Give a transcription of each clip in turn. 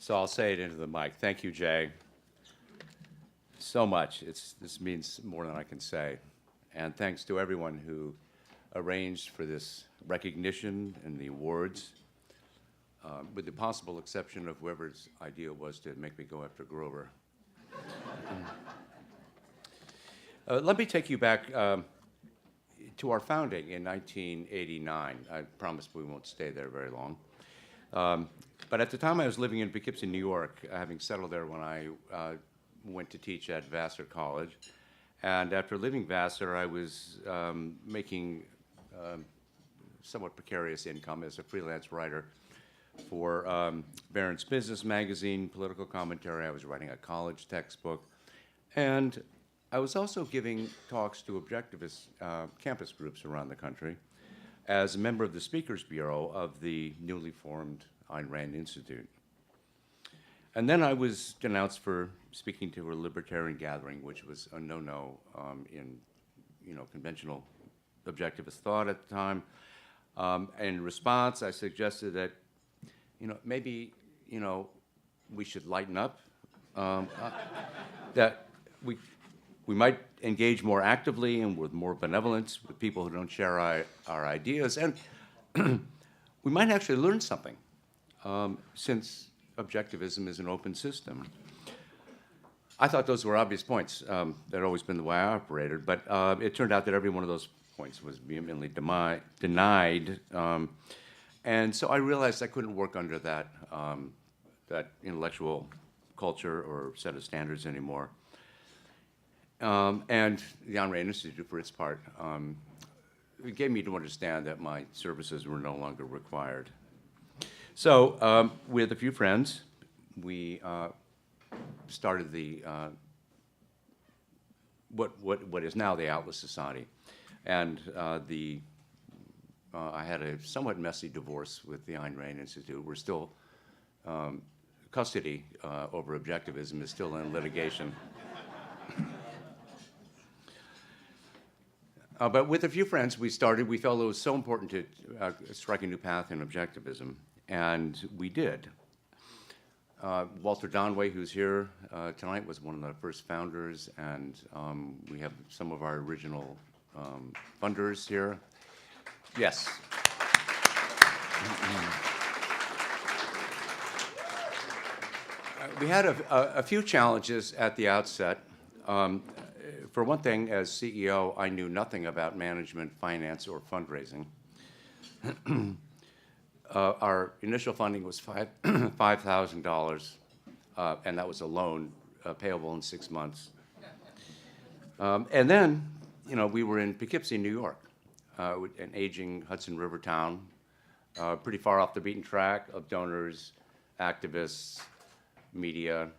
So I'll say it into the mic. Thank you, Jay, so much. This means more than I can say. And thanks to everyone who arranged for this recognition and the awards, with the possible exception of whoever's idea was to make me go after Grover. Let me take you back to our founding in 1989. I promise we won't stay there very long. But at the time I was living in Poughkeepsie, New York, having settled there when I went to teach at Vassar College. And after leaving Vassar, I was making somewhat precarious income as a freelance writer for Barron's Business Magazine, political commentary. I was writing a college textbook. And I was also giving talks to objectivist campus groups around the country as a member of the Speakers Bureau of the newly formed Ayn Rand Institute. And then I was denounced for speaking to a libertarian gathering, which was a no-no in conventional objectivist thought at the time. In response, I suggested that maybe we should lighten up, that we might engage more actively and with more benevolence with people who don't share our ideas, and we might actually learn something, since objectivism is an open system. I thought those were obvious points. That had always been the way I operated, but it turned out that every one of those points was vehemently denied, and so I realized I couldn't work under that intellectual culture or set of standards anymore. And the Ayn Rand Institute, for its part, it gave me to understand that my services were no longer required. So, with a few friends, we started the what is now the Atlas Society, and I had a somewhat messy divorce with the Ayn Rand Institute. We're still custody over objectivism is still in litigation. But with a few friends, we felt it was so important to strike a new path in objectivism, and we did. Walter Donway, who's here tonight, was one of the first founders, and we have some of our original funders here. Yes. We had a few challenges at the outset. For one thing, as CEO, I knew nothing about management, finance, or fundraising. Our initial funding was $5,000, and that was a loan payable in 6 months. And then, we were in Poughkeepsie, New York, an aging Hudson River town, pretty far off the beaten track of donors, activists, media,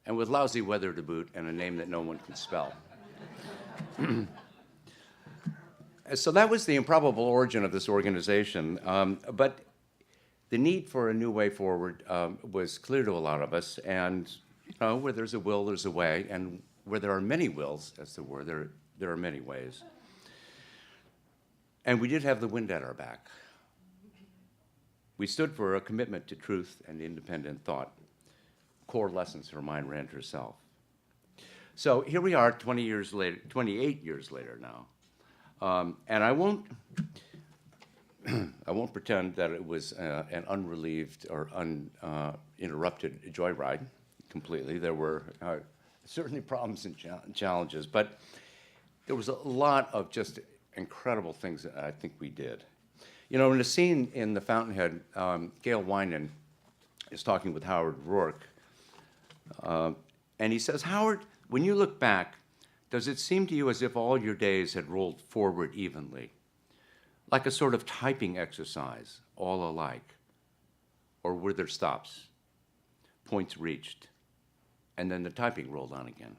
and with lousy weather to boot and a name that no one can spell. So that was the improbable origin of this organization. But the need for a new way forward was clear to a lot of us. And where there's a will, there's a way. And where there are many wills, as there were, there are many ways. And we did have the wind at our back. We stood for a commitment to truth and independent thought, core lessons from Ayn Rand herself. So here we are 28 years later now. And I won't pretend that it was an unrelieved or uninterrupted joyride completely. There were certainly problems and challenges, but there was a lot of just incredible things that I think we did. In a scene in The Fountainhead, Gail Winan is talking with Howard Rourke, and he says, "Howard, when you look back, does it seem to you as if all your days had rolled forward evenly, like a sort of typing exercise, all alike? Or were there stops, points reached, and then the typing rolled on again?"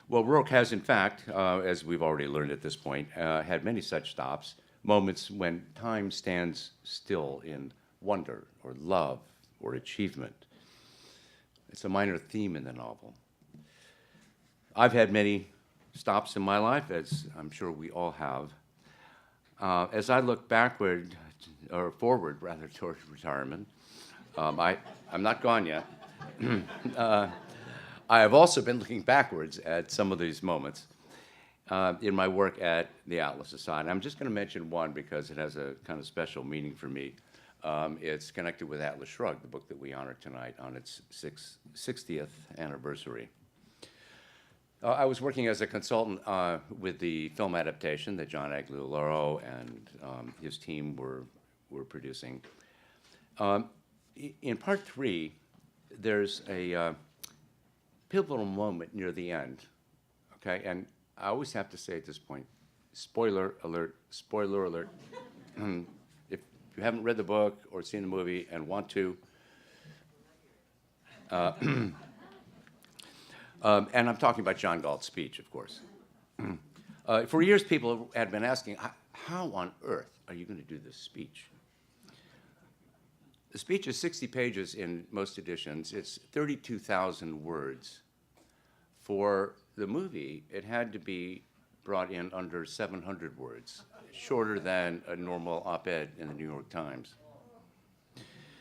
Well, Rourke has, in fact, as we've already learned at this point, had many such stops, moments when time stands still in wonder or love or achievement. It's a minor theme in the novel. I've had many stops in my life, as I'm sure we all have. As I look backward, or forward rather, towards retirement, I'm not gone yet. uh, I have also been looking backwards at some of these moments in my work at the Atlas Society. I'm just going to mention one because it has a kind of special meaning for me. It's connected with Atlas Shrugged, the book that we honor tonight on its 60th anniversary. I was working as a consultant with the film adaptation that John Aguilera and his team were producing. In part 3, there's a pivotal moment near the end, okay? And I always have to say at this point, spoiler alert, spoiler alert. If you haven't read the book or seen the movie and want to, and I'm talking about John Galt's speech, of course. For years, people had been asking, how on earth are you going to do this speech? The speech is 60 pages in most editions. It's 32,000 words. For the movie, it had to be brought in under 700 words, shorter than a normal op-ed in the New York Times.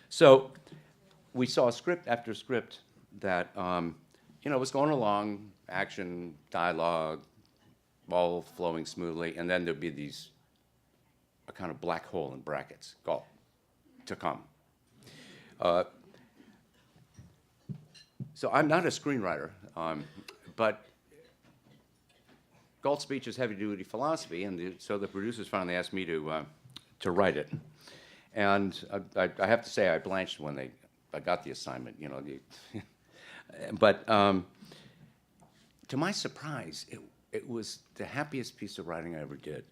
So we saw script after script that was going along, action, dialogue, all flowing smoothly, and then there'd be a kind of black hole in brackets, Galt, to come. So I'm not a screenwriter, but Galt's speech is heavy-duty philosophy, and so the producers finally asked me to write it. And I have to say I blanched when I got the assignment, but to my surprise, it was the happiest piece of writing I ever did.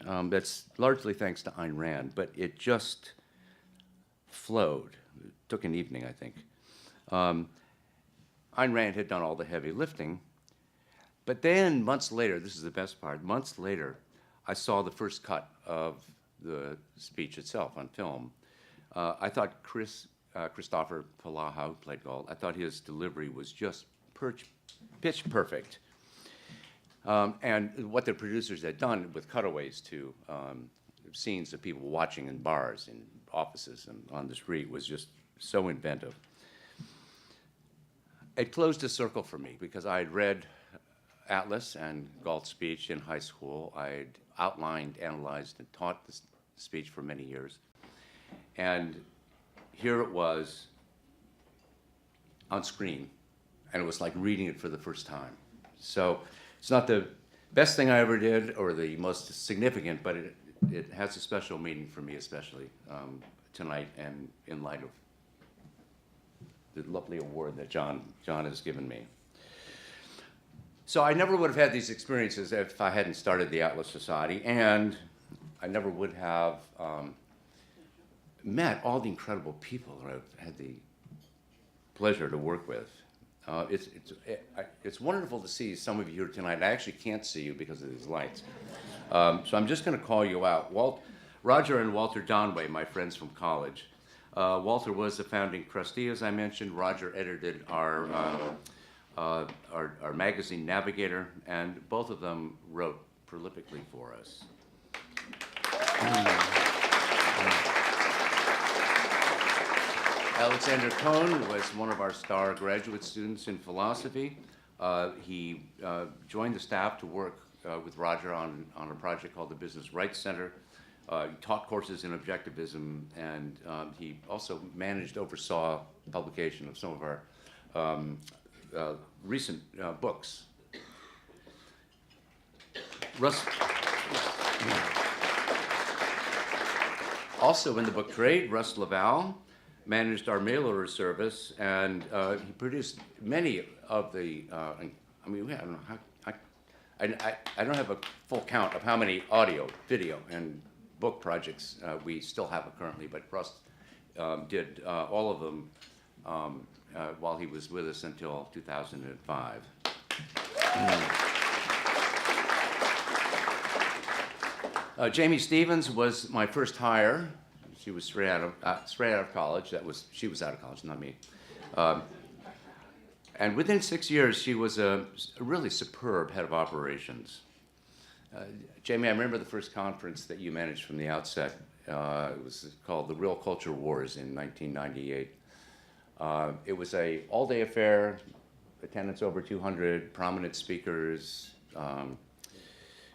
That's largely thanks to Ayn Rand, but it just flowed. It took an evening, I think. Ayn Rand had done all the heavy lifting, but then months later, this is the best part, months later, I saw the first cut of the speech itself on film. I thought Christopher Palaha, who played Galt, I thought his delivery was just pitch perfect. And what the producers had done with cutaways to scenes of people watching in bars, in offices, and on the street was just so inventive. It closed a circle for me because I had read Atlas and Galt's speech in high school. I had outlined, analyzed, and taught the speech for many years. And here it was on screen, and it was like reading it for the first time. So it's not the best thing I ever did or the most significant, but it has a special meaning for me, especially tonight and in light of the lovely award that John has given me. So I never would have had these experiences if I hadn't started the Atlas Society, and I never would have met all the incredible people that I've had the pleasure to work with. It's wonderful to see some of you here tonight. I actually can't see you because of these lights. So I'm just going to call you out. Roger and Walter Donway, my friends from college. Walter was the founding trustee, as I mentioned. Roger edited our magazine Navigator, and both of them wrote prolifically for us. Alexander Cohn was one of our star graduate students in philosophy. He joined the staff to work with Roger on a project called the Business Rights Center. He taught courses in objectivism, and he also oversaw publication of some of our recent books. Also in the book trade, Russ Laval managed our mail order service, and he produced many of the, I don't know how, I don't have a full count of how many audio, video, and book projects we still have currently, but Russ did all of them while he was with us until 2005. Jamie Stevens was my first hire. She was straight out of college. She was out of college, not me. And within 6 years, she was a really superb head of operations. Jamie, I remember the first conference that you managed from the outset. It was called the Real Culture Wars in 1998. It was a all-day affair, attendance over 200, prominent speakers,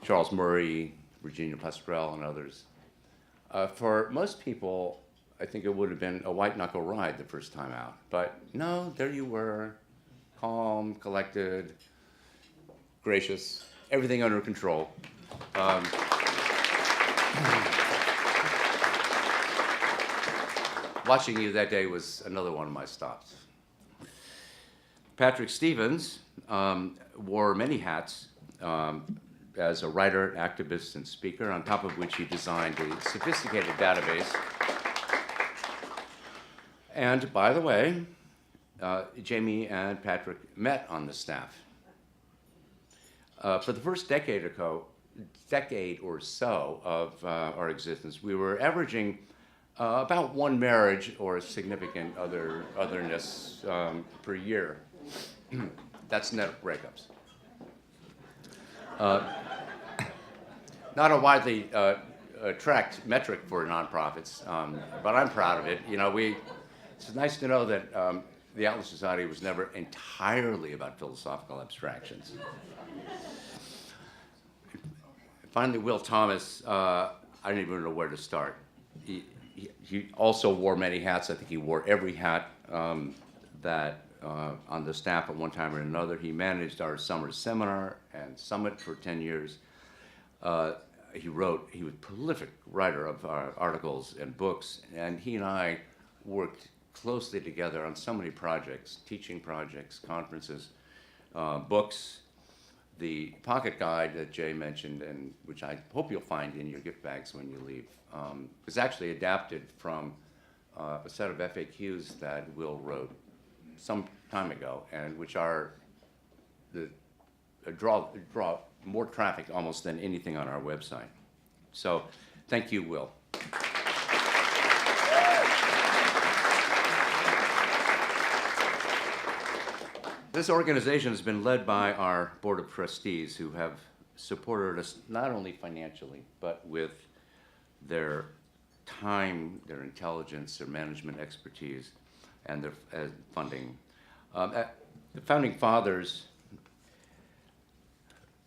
Charles Murray, Virginia Pastrell, and others. For most people, I think it would have been a white-knuckle ride the first time out. But no, there you were, calm, collected, gracious, everything under control. Watching you that day was another one of my stops. Patrick Stevens wore many hats as a writer, activist, and speaker, on top of which he designed a sophisticated database. And by the way, Jamie and Patrick met on the staff. For the first decade or so of our existence, we were averaging about one marriage or significant otherness per year. That's net of breakups. Not a widely tracked metric for nonprofits, but I'm proud of it. You know, it's nice to know that the Atlas Society was never entirely about philosophical abstractions. Finally, Will Thomas, I don't even know where to start. He also wore many hats. I think he wore every hat that on the staff at one time or another. He managed our summer seminar and summit for 10 years. He was a prolific writer of articles and books, and he and I worked closely together on so many projects, teaching projects, conferences, books. The pocket guide that Jay mentioned, and which I hope you'll find in your gift bags when you leave, was actually adapted from a set of FAQs that Will wrote some time ago, and which draw more traffic almost than anything on our website. So, thank you, Will. This organization has been led by our Board of Trustees, who have supported us not only financially, but with their time, their intelligence, their management expertise, and their funding. The Founding Fathers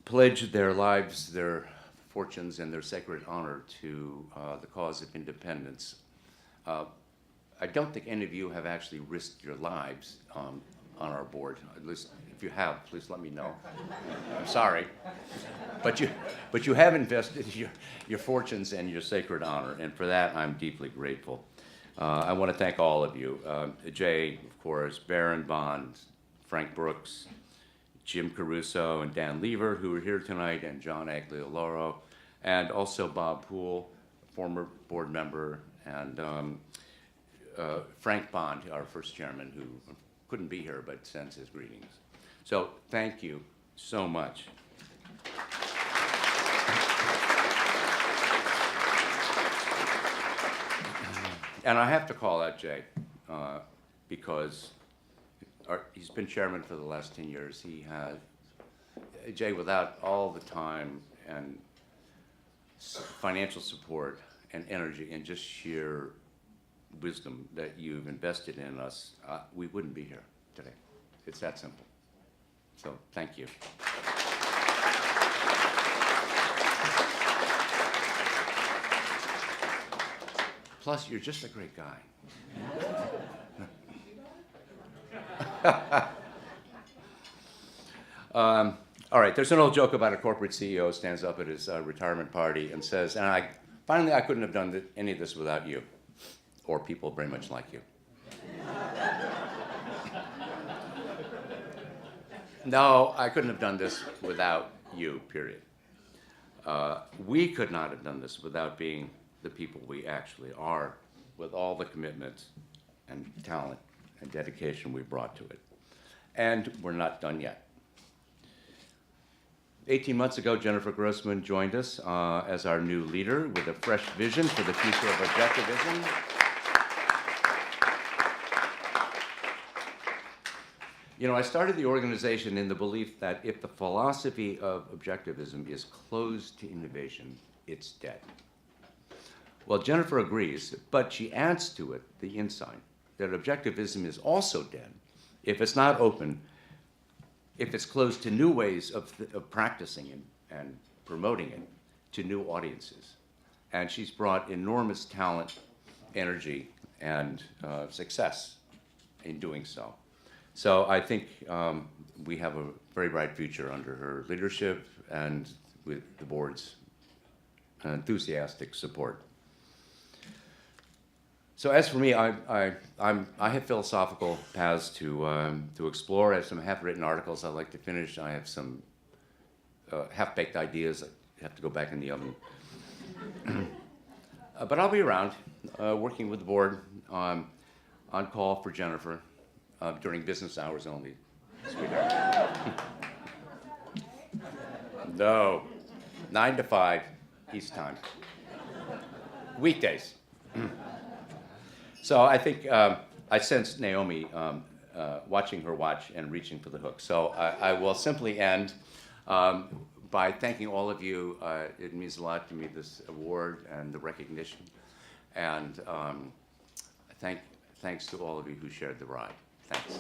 pledged their lives, their fortunes, and their sacred honor to the cause of independence. I don't think any of you have actually risked your lives on our board. At least if you have, please let me know. I'm sorry. But you have invested your fortunes and your sacred honor, and for that I'm deeply grateful. I want to thank all of you. Jay, of course, Baron Bond, Frank Brooks, Jim Caruso, and Dan Lever, who are here tonight, and John Aglioloro, and also Bob Poole, former board member, and Frank Bond, our first chairman, who couldn't be here but sends his greetings. So thank you so much. And I have to call out Jay because he's been chairman for the last 10 years. Jay, without all the time and financial support and energy and just sheer wisdom that you've invested in us, we wouldn't be here today. It's that simple. So thank you. Plus, you're just a great guy. All right, there's an old joke about a corporate CEO stands up at his retirement party and says, and finally I couldn't have done any of this without you, or people very much like you. No, I couldn't have done this without you, period. We could not have done this without being the people we actually are, with all the commitment and talent and dedication we brought to it. And we're not done yet. 18 months ago, Jennifer Grossman joined us as our new leader with a fresh vision for the future of objectivism. You know, I started the organization in the belief that if the philosophy of objectivism is closed to innovation, it's dead. Well, Jennifer agrees, but she adds to it the insight that objectivism is also dead if it's not open, if it's closed to new ways of practicing and promoting it to new audiences. And she's brought enormous talent, energy, and success in doing so. So I think we have a very bright future under her leadership and with the board's enthusiastic support. So as for me, I have philosophical paths to explore. I have some half-written articles I'd like to finish. I have some half-baked ideas that have to go back in the oven. But I'll be around, working with the board on call for Jennifer during business hours only. Sweetheart. No, 9 to 5 East time. Weekdays. So I think I sense Naomi watching her watch and reaching for the hook. So I will simply end by thanking all of you. It means a lot to me, this award and the recognition. And thanks to all of you who shared the ride. Thanks.